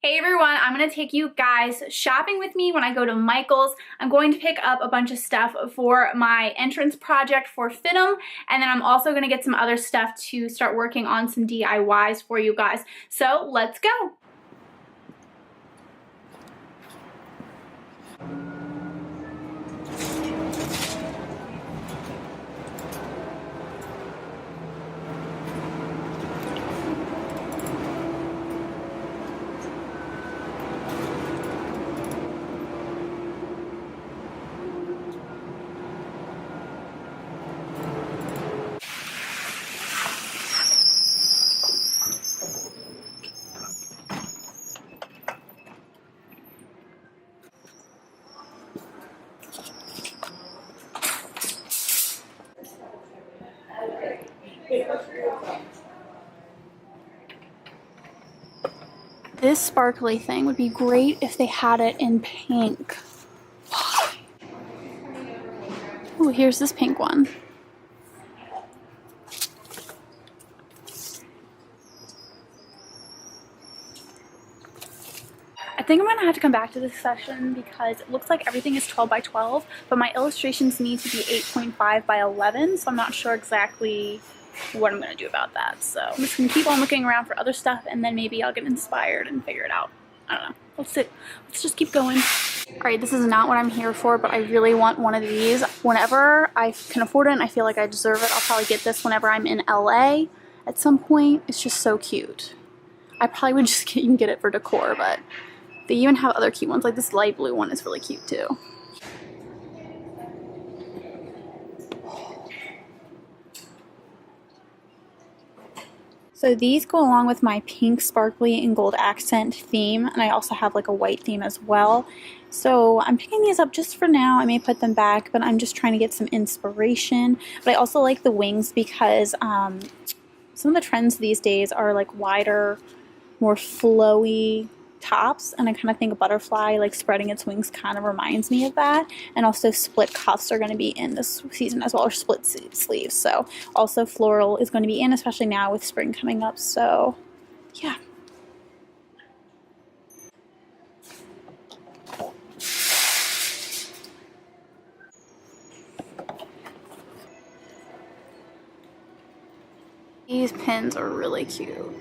Hey everyone, I'm going to take you guys shopping with me when I go to Michael's. I'm going to pick up a bunch of stuff for my entrance project for FIT'em, and then I'm also going to get some other stuff to start working on some DIYs for you guys. So let's go! This sparkly thing would be great if they had it in pink. Oh, here's this pink one. I think I'm going to have to come back to this session because it looks like everything is 12 by 12, but my illustrations need to be 8.5 by 11, so I'm not sure exactly what I'm going to do about that. So I'm just going to keep on looking around for other stuff, and then maybe I'll get inspired and figure it out. I don't know. Let's just keep going. Alright, this is not what I'm here for, but I really want one of these. Whenever I can afford it and I feel like I deserve it, I'll probably get this whenever I'm in LA at some point. It's just so cute. I probably would just even get it for decor, but they even have other cute ones. Like this light blue one is really cute too. So these go along with my pink, sparkly, and gold accent theme, and I also have like a white theme as well. So I'm picking these up just for now. I may put them back, but I'm just trying to get some inspiration. But I also like the wings because some of the trends these days are like wider, more flowy tops, and I kind of think a butterfly like spreading its wings kind of reminds me of that. And also split cuffs are going to be in this season as well, or split sleeves. So also floral is going to be in, especially now with spring coming up. So yeah. These pins are really cute.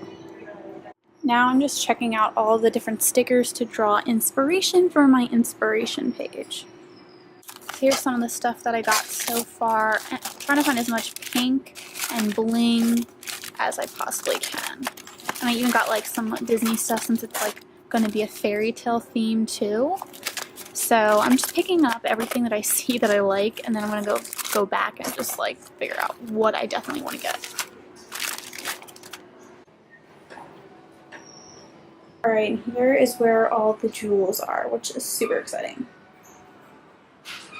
Now I'm just checking out all the different stickers to draw inspiration for my inspiration page. Here's some of the stuff that I got so far. I'm trying to find as much pink and bling as I possibly can. And I even got like some Disney stuff since it's like going to be a fairy tale theme too. So I'm just picking up everything that I see that I like, and then I'm going to go back and just like figure out what I definitely want to get. Alright, here is where all the jewels are, which is super exciting.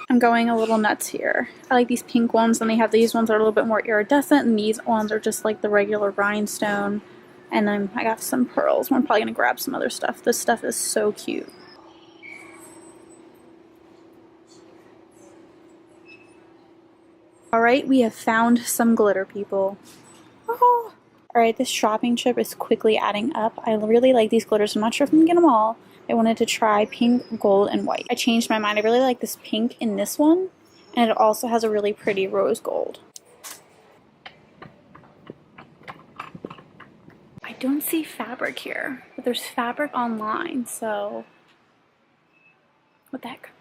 I'm going a little nuts here. I like these pink ones, and they have these ones that are a little bit more iridescent, and these ones are just like the regular rhinestone. And then I got some pearls. I'm probably going to grab some other stuff. This stuff is so cute. Alright, we have found some glitter, people. Oh. Alright, this shopping trip is quickly adding up. I really like these glitters. I'm not sure if I'm going to get them all. I wanted to try pink, gold, and white. I changed my mind. I really like this pink in this one, and it also has a really pretty rose gold. I don't see fabric here, but there's fabric online, so what the heck?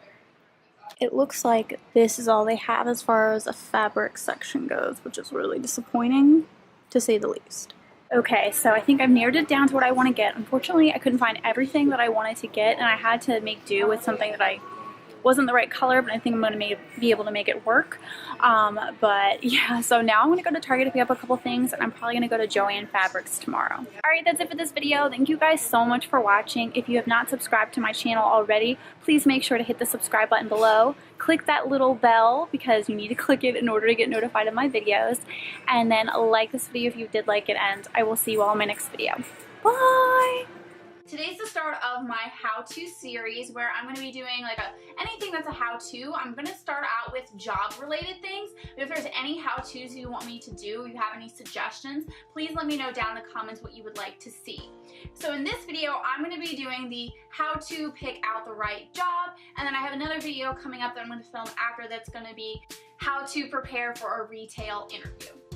It looks like this is all they have as far as a fabric section goes, which is really disappointing, to say the least. Okay, so I think I've narrowed it down to what I want to get. Unfortunately, I couldn't find everything that I wanted to get, and I had to make do with something that I wasn't the right color, but I think I'm going to be able to make it work. But yeah, so now I'm going to go to Target to pick up a couple things, and I'm probably going to go to Joann Fabrics tomorrow. Alright, that's it for this video. Thank you guys so much for watching. If you have not subscribed to my channel already, please make sure to hit the subscribe button below. Click that little bell because you need to click it in order to get notified of my videos. And then like this video if you did like it, and I will see you all in my next video. Bye! Today's the start of my how-to series where I'm going to be doing like anything that's a how-to. I'm going to start out with job-related things. But if there's any how-tos you want me to do, you have any suggestions, please let me know down in the comments what you would like to see. So in this video, I'm going to be doing the how to pick out the right job, and then I have another video coming up that I'm going to film after that's going to be how to prepare for a retail interview.